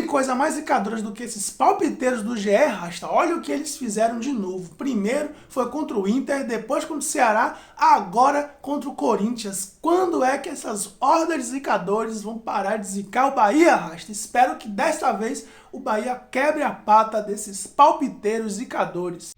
coisa mais zicadora do que esses palpiteiros do GE, Rasta. Olha o que eles fizeram de novo. Primeiro foi contra o Inter, depois contra o Ceará, agora contra o Corinthians. Quando é que essas hordas de zicadores vão parar de zicar o Bahia, Rasta? Espero que desta vez o Bahia quebre a pata desses palpiteiros zicadores.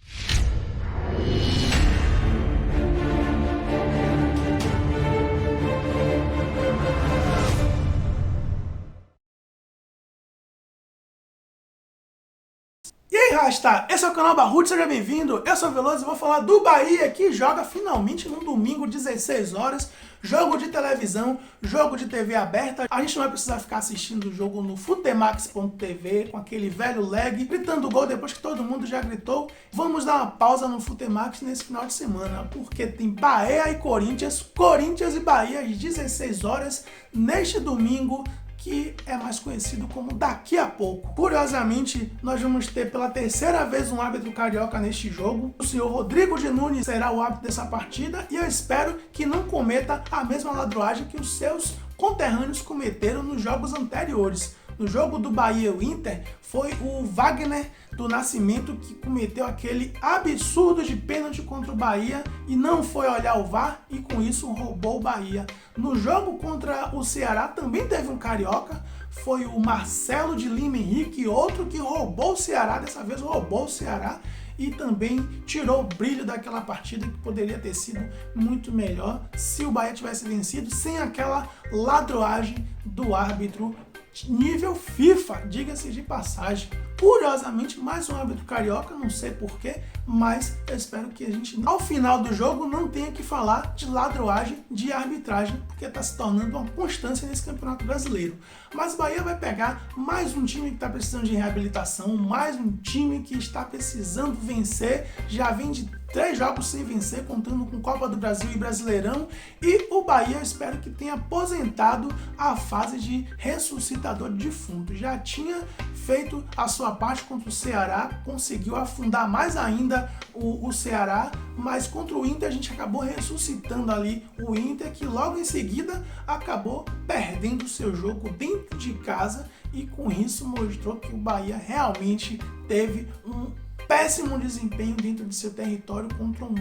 E aí, Rasta, esse é o canal Barrudo, seja bem-vindo, eu sou o Veloso e vou falar do Bahia, que joga finalmente no domingo, 16 horas, jogo de televisão, jogo de TV aberta. A gente não vai precisar ficar assistindo o jogo no Futemax.tv, com aquele velho lag, gritando gol depois que todo mundo já gritou. Vamos dar uma pausa no Futemax nesse final de semana, porque tem Bahia e Corinthians, Corinthians e Bahia às 16 horas, neste domingo, que é mais conhecido como Daqui a Pouco. Curiosamente, nós vamos ter pela terceira vez um árbitro carioca neste jogo. O senhor Rodrigo de Nunes será o árbitro dessa partida e eu espero que não cometa a mesma ladroagem que os seus conterrâneos cometeram nos jogos anteriores. No jogo do Bahia e o Inter, foi o Wagner do Nascimento que cometeu aquele absurdo de pênalti contra o Bahia e não foi olhar o VAR e com isso roubou o Bahia. No jogo contra o Ceará também teve um carioca, foi o Marcelo de Lima Henrique, outro que roubou o Ceará, dessa vez roubou o Ceará e também tirou o brilho daquela partida que poderia ter sido muito melhor se o Bahia tivesse vencido sem aquela ladroagem do árbitro nível FIFA, diga-se de passagem. Curiosamente, mais um árbitro carioca, não sei porquê, mas eu espero que a gente, ao final do jogo, não tenha que falar de ladroagem de arbitragem, porque está se tornando uma constância nesse Campeonato Brasileiro. Mas o Bahia vai pegar mais um time que está precisando de reabilitação, mais um time que está precisando vencer, já vem de 3 jogos sem vencer, contando com Copa do Brasil e Brasileirão, e o Bahia eu espero que tenha aposentado a fase de ressuscitador de defunto. Já tinha feito a sua parte contra o Ceará, conseguiu afundar mais ainda o Ceará, mas contra o Inter a gente acabou ressuscitando ali o Inter, que logo em seguida acabou perdendo o seu jogo dentro de casa e com isso mostrou que o Bahia realmente teve um péssimo desempenho dentro de seu território contra um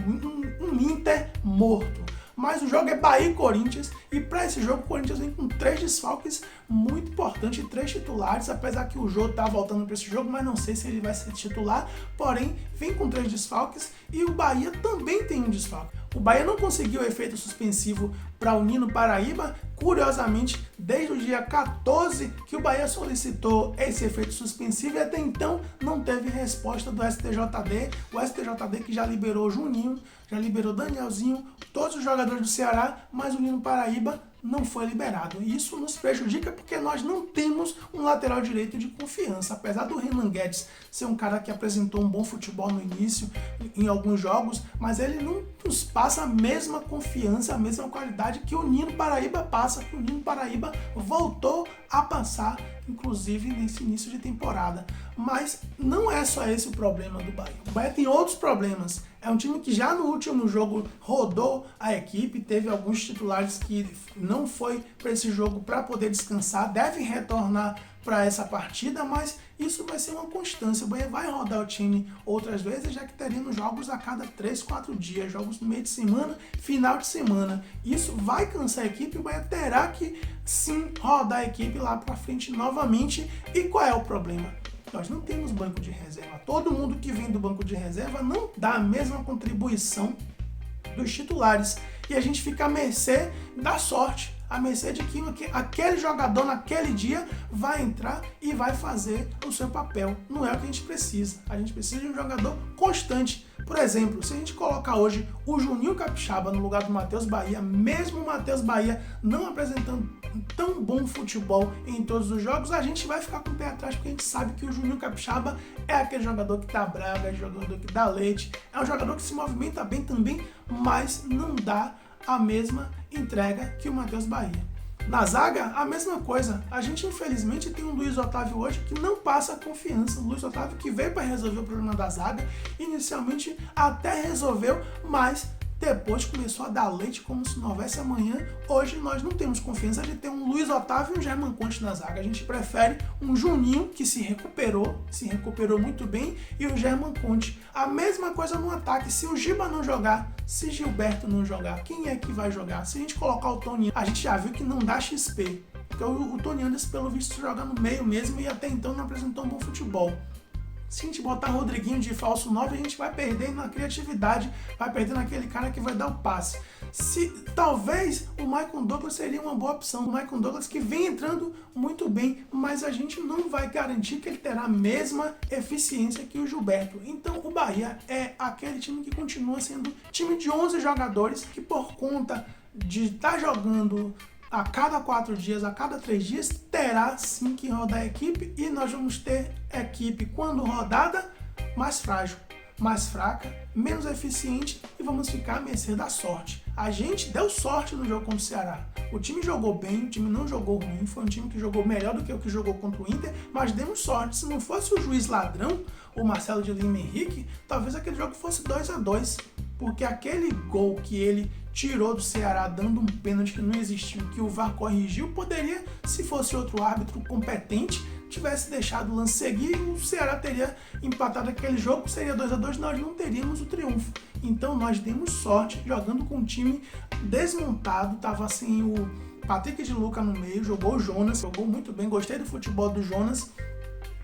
Inter morto. Mas o jogo é Bahia e Corinthians, e para esse jogo o Corinthians vem com 3 desfalques muito importantes, 3 titulares, apesar que o Jô tá voltando para esse jogo, mas não sei se ele vai ser titular, porém vem com 3 desfalques e o Bahia também tem um desfalque. O Bahia não conseguiu o efeito suspensivo para o Nino Paraíba, curiosamente, desde o dia 14 que o Bahia solicitou esse efeito suspensivo e até então não teve resposta do STJD, o STJD que já liberou o Juninho, já liberou Danielzinho, todos os jogadores do Ceará, mas o Nino Paraíba não foi liberado. E isso nos prejudica porque nós não temos um lateral direito de confiança. Apesar do Renan Guedes ser um cara que apresentou um bom futebol no início, em alguns jogos, mas ele não nos passa a mesma confiança, a mesma qualidade que o Nino Paraíba passa, que o Nino Paraíba voltou a passar, inclusive nesse início de temporada. Mas não é só esse o problema do Bahia. O Bahia tem outros problemas. É um time que já no último jogo rodou a equipe, teve alguns titulares que não foi para esse jogo para poder descansar, devem retornar para essa partida, mas isso vai ser uma constância. O Bahia vai rodar o time outras vezes, já que teremos jogos a cada 3, 4 dias, jogos no meio de semana, final de semana. Isso vai cansar a equipe, o Bahia terá que sim rodar a equipe lá para frente novamente. E qual é o problema? Nós não temos banco de reserva. Todo mundo que vem do banco de reserva não dá a mesma contribuição dos titulares. E a gente fica à mercê da sorte, à mercê de que aquele jogador naquele dia vai entrar e vai fazer o seu papel. Não é o que a gente precisa. A gente precisa de um jogador constante. Por exemplo, se a gente colocar hoje o Juninho Capixaba no lugar do Matheus Bahia, mesmo o Matheus Bahia não apresentando tão bom futebol em todos os jogos, a gente vai ficar com o pé atrás, porque a gente sabe que o Juninho Capixaba é aquele jogador que dá braga, é jogador que dá leite, é um jogador que se movimenta bem também, mas não dá a mesma entrega que o Matheus Bahia. Na zaga, a mesma coisa. A gente, infelizmente, tem um Luiz Otávio hoje que não passa confiança. O Luiz Otávio que veio para resolver o problema da zaga. Inicialmente até resolveu, mas depois começou a dar leite como se não houvesse amanhã. Hoje nós não temos confiança de ter um Luiz Otávio e um German Conte na zaga. A gente prefere um Juninho, que se recuperou muito bem, e o German Conte. A mesma coisa no ataque. Se o Giba não jogar, se Gilberto não jogar, quem é que vai jogar? Se a gente colocar o Tony, a gente já viu que não dá XP. Porque o Tony Anderson, pelo visto, joga no meio mesmo e até então não apresentou um bom futebol. Se a gente botar Rodriguinho de falso 9, a gente vai perder na criatividade, vai perder naquele cara que vai dar o passe. Talvez o Maicon Douglas seria uma boa opção. O Maicon Douglas que vem entrando muito bem, mas a gente não vai garantir que ele terá a mesma eficiência que o Gilberto. Então o Bahia é aquele time que continua sendo time de 11 jogadores que, por conta de estar jogando a cada 4 dias, a cada 3 dias, terá sim que rodar a equipe, e nós vamos ter equipe, quando rodada, mais frágil, mais fraca, menos eficiente, e vamos ficar à mercê da sorte. A gente deu sorte no jogo contra o Ceará. O time jogou bem, o time não jogou ruim, foi um time que jogou melhor do que o que jogou contra o Inter, mas demos sorte. Se não fosse o juiz ladrão, o Marcelo de Lima Henrique, talvez aquele jogo fosse 2-2, porque aquele gol que ele tirou do Ceará dando um pênalti que não existiu, que o VAR corrigiu, poderia, se fosse outro árbitro competente, tivesse deixado o lance seguir, o Ceará teria empatado aquele jogo, seria 2-2, nós não teríamos o triunfo. Então nós demos sorte jogando com um time desmontado, tava assim o Patrick de Luca no meio, jogou o Jonas, jogou muito bem, gostei do futebol do Jonas.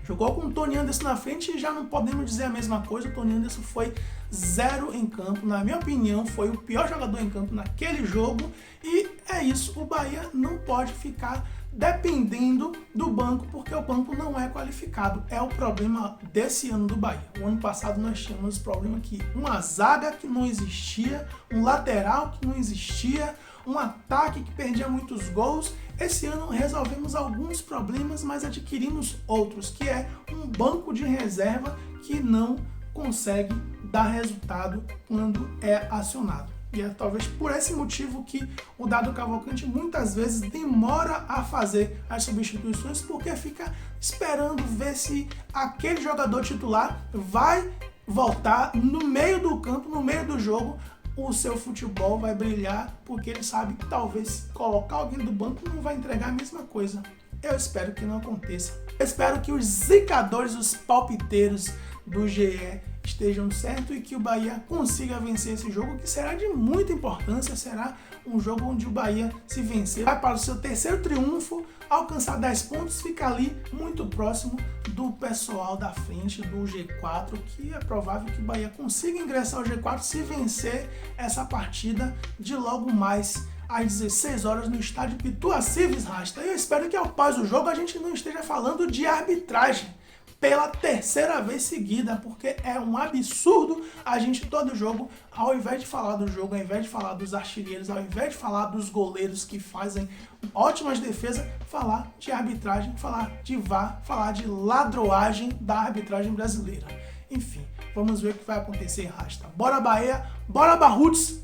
Jogou com o Tony Anderson na frente e já não podemos dizer a mesma coisa. O Tony Anderson foi 0 em campo. Na minha opinião, foi o pior jogador em campo naquele jogo. E é isso, o Bahia não pode ficar dependendo do banco, porque o banco não é qualificado. É o problema desse ano do Bahia. O ano passado nós tínhamos o problema que uma zaga que não existia, um lateral que não existia, um ataque que perdia muitos gols. Esse ano resolvemos alguns problemas, mas adquirimos outros, que é um banco de reserva que não consegue dar resultado quando é acionado. E é talvez por esse motivo que o Dado Cavalcante muitas vezes demora a fazer as substituições, porque fica esperando ver se aquele jogador titular vai voltar no meio do campo, no meio do jogo, o seu futebol vai brilhar, porque ele sabe que talvez colocar alguém do banco não vai entregar a mesma coisa. Eu espero que não aconteça. Eu espero que os zicadores, os palpiteiros do GE estejam certos e que o Bahia consiga vencer esse jogo, que será de muita importância, será um jogo onde o Bahia, se vencer, vai para o seu terceiro triunfo, alcançar 10 pontos, fica ali muito próximo do pessoal da frente do G4, que é provável que o Bahia consiga ingressar ao G4 se vencer essa partida de logo mais às 16 horas no estádio Pituacives Rasta. Eu espero que após o jogo a gente não esteja falando de arbitragem pela terceira vez seguida, porque é um absurdo a gente todo jogo, ao invés de falar do jogo, ao invés de falar dos artilheiros, ao invés de falar dos goleiros que fazem ótimas defesas, falar de arbitragem, falar de VAR, falar de ladroagem da arbitragem brasileira. Enfim, vamos ver o que vai acontecer em Rasta. Bora Bahia, bora Barruts,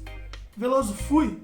Veloso fui!